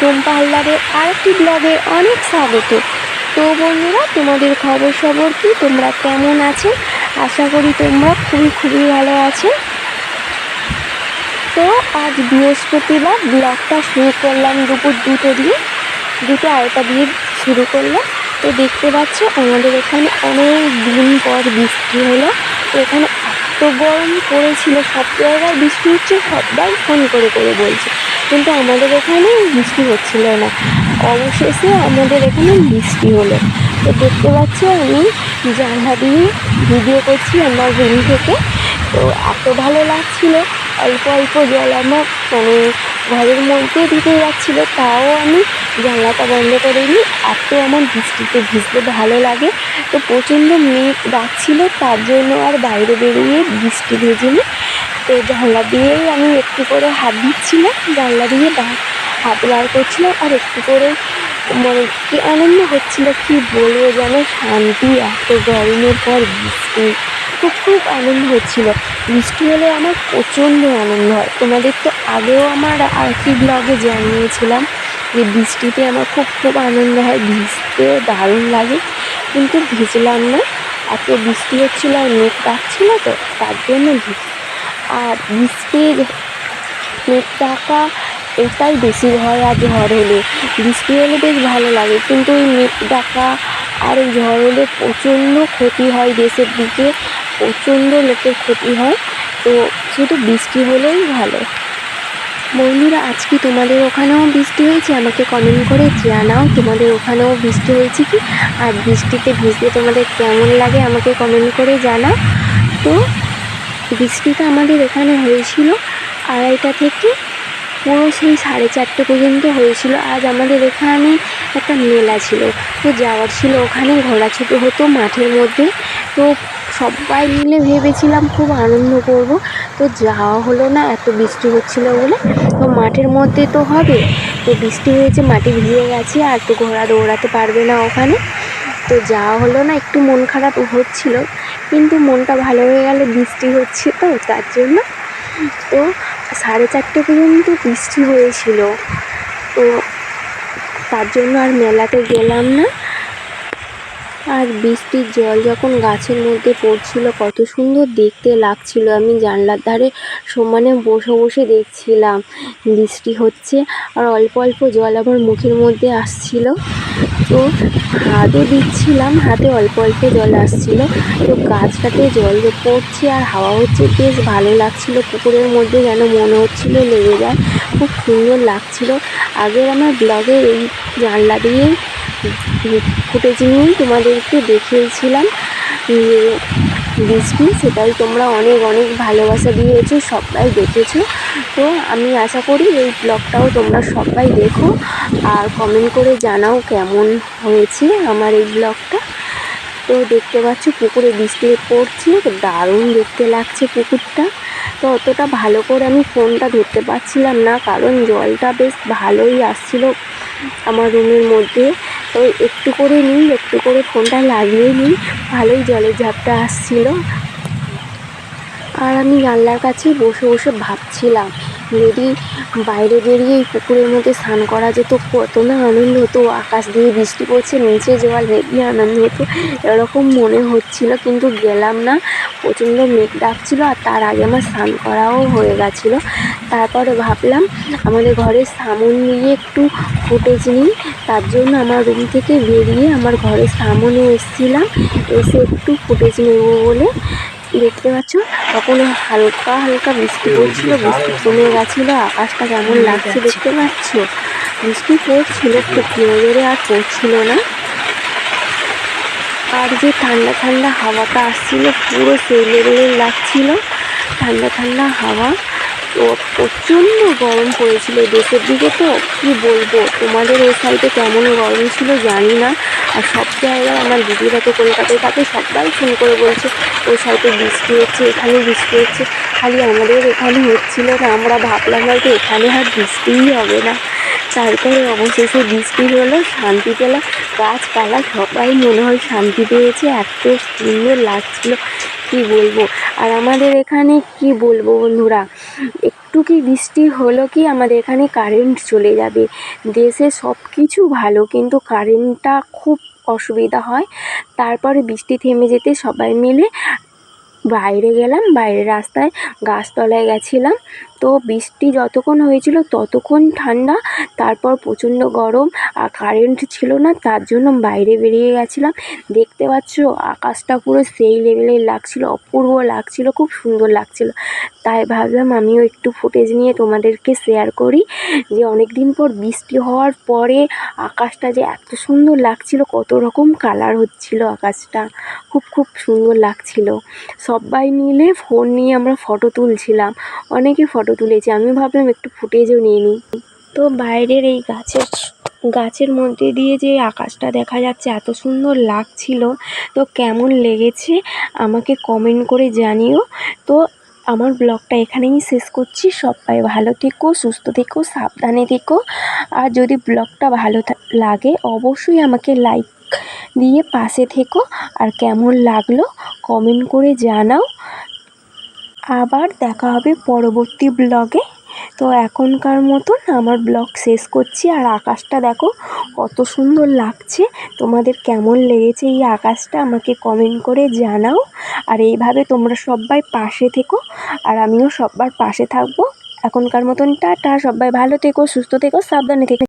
টুম্পা হালদারের আরেকটি ব্লগে অনেক স্বাগত। তো বন্ধুরা, তোমাদের খবর কি? তোমরা কেমন আছো? আশা করি তোমরা খুবই ভালো আছো। তো আজ বৃহস্পতিবার ব্লগটা শুরু করলাম দুপুর 2টো দিয়ে, 2:30 দিয়ে শুরু করলাম। তো দেখতে পাচ্ছ আমাদের এখানে অনেক দিন পর বৃষ্টি হলো। তো এখানে এত গরম পড়েছিল, সব জায়গায় বৃষ্টি হচ্ছে, সবাই ফোন করে বলছে, কিন্তু আমাদের এখানে বৃষ্টি হচ্ছিল না। অবশেষে আমাদের এখানে বৃষ্টি হলো। তো দেখতে পাচ্ছ আমি জানলা দিয়ে ভিডিও করছি আমার রুম থেকে। তো এত ভালো লাগছিল, অল্প অল্প জল আমার ঘরের মধ্যে ঢুকে যাচ্ছিলো, তাও আমি জানলাটা বন্ধ করে নিই। এত আমার বৃষ্টিতে ভিজতে ভালো লাগে। তো প্রচণ্ড মেঘ ডাকছিল, তার জন্য আর বাইরে বেরিয়ে বৃষ্টি ভেজিনি। তো জানলা দিয়েই আমি একটু করে হাত দিচ্ছিলাম, জানলা দিয়ে হাত বার করছিলাম, আর একটু করে কি আনন্দ হচ্ছিল কি বলবো, যেন শান্তি। এত গরমের পর বৃষ্টি, খুব আনন্দ হচ্ছিল। বৃষ্টি হলে আমার প্রচণ্ড আনন্দ হয়। তোমাদের তো আগেও আমার আরেকটি ব্লগে জানিয়েছিলাম যে বৃষ্টিতে আমার খুব আনন্দ হয়, ভিজতেও দারুণ লাগে, কিন্তু ভিজলাম না। এত বৃষ্টি হচ্ছিল আর মেঘ ডাকছিল, তো তার জন্য আর বৃষ্টির মেঘ ডাকা এটাই বেশি হয়। আর ঝড় হলে, বৃষ্টি হলে বেশ ভালো লাগে, কিন্তু ওই মেঘ ডাকা আর এই ঝড় হলে প্রচণ্ড ক্ষতি হয়, দেশের দিকে প্রচণ্ড লোকের ক্ষতি হয়। তো শুধু বৃষ্টি হলেই ভালো। বন্ধুরা, আজ কি তোমাদের ওখানেও বৃষ্টি হয়েছে? আমাকে কমেন্ট করে জানাও তোমাদের ওখানেও বৃষ্টি হয়েছে কি, আর বৃষ্টিতে ভিজতে তোমাদের কেমন লাগে আমাকে কমেন্ট করে জানাও। তো বৃষ্টিটা আমাদের এখানে হয়েছিল 2:30 থেকে পুরো সেই 4:30 পর্যন্ত হয়েছিল। আজ আমাদের এখানে একটা মেলা ছিল, তো যাওয়ার ছিল, ওখানে ঘোরাছুটি হতো মাঠের মধ্যে। তো সবাই মিলে ভেবেছিলাম খুব আনন্দ করব, তো যাওয়া হলো না, এত বৃষ্টি হচ্ছিল বলে। তো মাঠের মধ্যে তো হবে, তো বৃষ্টি হয়েছে, মাটি ভিজে গেছে, আর তো ঘোড়া দৌড়াতে পারবে না ওখানে। তো যাওয়া হলো না, একটু মন খারাপ হচ্ছিল, কিন্তু মনটা ভালো হয়ে গেল, বৃষ্টি হচ্ছে তো তার জন্য। তো 4:30 পর্যন্ত বৃষ্টি হয়েছিল, তো তার জন্য আর মেলাতে গেলাম না। আর বৃষ্টির জল যখন গাছের মধ্যে পড়ছিল, কত সুন্দর দেখতে লাগছিল। আমি জানলার ধারে সমানে বসে দেখছিলাম বৃষ্টি হচ্ছে, আর অল্প অল্প জল আমার মুখের মধ্যে আসছিল। তো হাতও দিচ্ছিলাম, হাতে অল্প অল্প জল আসছিল। তো গাছটাতে জল পড়ছে আর হাওয়া হচ্ছে, বেশ ভালো লাগছিল। পুকুরের মধ্যে যেন মনে হচ্ছিল লেগে যায়, খুব সুন্দর লাগছিল। আগের আমার ব্লগের এই জানলা দিয়েই ফুটেজ নিয়েই তোমাদেরকে দেখিয়েছিলাম বৃষ্টি, সেটাই তোমরা অনেক ভালোবাসা দিয়েছো, সবাই দেখেছো। তো আমি আশা করি এই ব্লগটাও তোমরা সবাই দেখো, আর কমেন্ট করে জানাও কেমন হয়েছে আমার এই ব্লগটা। তো দেখতে পাচ্ছ পুকুরে বৃষ্টি পড়ছে, দারুণ দেখতে লাগছে পুকুরটা। তো অতটা ভালো করে আমি ফোনটা ধরতে পারছিলাম না, কারণ জলটা বেশ ভালোই আসছিল আমার রুমের মধ্যে। তো একটু করে ফোনটা লাগিয়ে নিই, ভালোই জলের ঝাপটা আসছিল। আর আমি জানলার কাছেই বসে ভাবছিলাম, যদি বাইরে বেরিয়ে এই পুকুরের মধ্যে স্নান করা যেত, কত না আনন্দ হতো। আকাশ দিয়ে বৃষ্টি পড়ছে, নিচে জল, হেবি আনন্দ হতো, এরকম মনে হচ্ছিল, কিন্তু গেলাম না, প্রচণ্ড মেঘ ডাকছিল। আর তার আগে আমার স্নান করাও হয়ে গেছিলো। তারপরে ভাবলাম আমাদের ঘরের সামন নিয়ে একটু ফুটেজ নিই, তার জন্য আমার রুম থেকে বেরিয়ে আমার ঘরের সামনে এসেছিলাম, এসে একটু ফুটেজ নেব বলে। দেখতে পাচ্ছ তখন হালকা বৃষ্টি পড়ছিল, বৃষ্টি কমে গেছিলো, আকাশটা কেমন লাগছে দেখতে পাচ্ছ। বৃষ্টি পড়ছিল খুব জোরে, আর পড়ছিল না। আর যে ঠান্ডা হাওয়াটা আসছিল, পুরো সেই লেভেলের লাগছিল ঠান্ডা হাওয়া। তো প্রচণ্ড গরম পড়েছিল দেশের দিকে। তো কি বলবো, তোমাদের ওই সাইডে কেমন গরম ছিল জানি না। আর সব জায়গায় আমার দিদিরা তো কলকাতায় থাকে, সবাই ফোন করে বলছে ওই সাইডে বৃষ্টি হচ্ছে, এখানে বৃষ্টি হচ্ছে, খালি আমাদের এখানে হচ্ছিল না। আমরা ভাবলাম হয়তো এখানে আর বৃষ্টিই হবে না। তারপরে অবশেষে বৃষ্টি হলো, শান্তি পেলাম, গাছপালা সবাই মনে হয় শান্তি পেয়েছে, এত সুন্দর লাগছিল কি বলবো। আর আমাদের এখানে কি বলবো বন্ধুরা, একটু কি বৃষ্টি হলো কি আমাদের এখানে কারেন্ট চলে যাবে। দেশে সব কিছু ভালো, কিন্তু কারেন্টটা খুব অসুবিধা হয়। তারপরে বৃষ্টি থেমে যেতে সবাই মিলে বাইরে গেলাম, বাইরে রাস্তায় গাছতলায় গেছিলাম। তো বৃষ্টি যতক্ষণ হয়েছিল ততক্ষণ ঠান্ডা, তারপর প্রচণ্ড গরম আর কারেন্ট ছিল না, তার জন্য বাইরে বেরিয়ে গেছিলাম। দেখতে পাচ্ছ আকাশটা পুরো সেই লেভেলের লাগছিল, অপূর্ব লাগছিল, খুব সুন্দর লাগছিল। তাই ভাবলাম আমিও একটু ফুটেজ নিয়ে তোমাদেরকে শেয়ার করি যে অনেক দিন পর বৃষ্টি হওয়ার পরে আকাশটা যে এত সুন্দর লাগছিল, কত রকম কালার হচ্ছিল আকাশটা, খুব খুব সুন্দর লাগছিল। সবাই মিলে ফোন নিয়ে আমরা ফটো তুলছিলাম, অনেকে ফটো তুলেছে, আমি ভাবলাম একটু ফুটেজও নিয়ে নিই। তো বাইরের এই গাছের মধ্যে দিয়ে যে আকাশটা দেখা যাচ্ছে এত সুন্দর লাগছিল, তো কেমন লেগেছে আমাকে কমেন্ট করে জানিও। তো আমার ব্লগটা এখানেই শেষ করছি। সবাই ভালো থেকো, সুস্থ থেকো, সাবধানে থেকো। আর যদি ব্লগটা ভালো লাগে অবশ্যই আমাকে লাইক দিয়ে পাশে থেকো। আর কেমন লাগলো কমেন্ট করে জানাও। আবার দেখা হবে পরবর্তী ব্লগে। তো এখনকার মতন আমার ব্লগ শেষ করছি। আর আকাশটা দেখো কত সুন্দর লাগছে, তোমাদের কেমন লেগেছে এই আকাশটা আমাকে কমেন্ট করে জানাও। আর এইভাবে তোমরা সবাই পাশে থেকো, আর আমিও সবার পাশে থাকবো। এখনকার মতন টাটা, সবাই ভালো থেকো, সুস্থ থেকো, সাবধানে থেকো।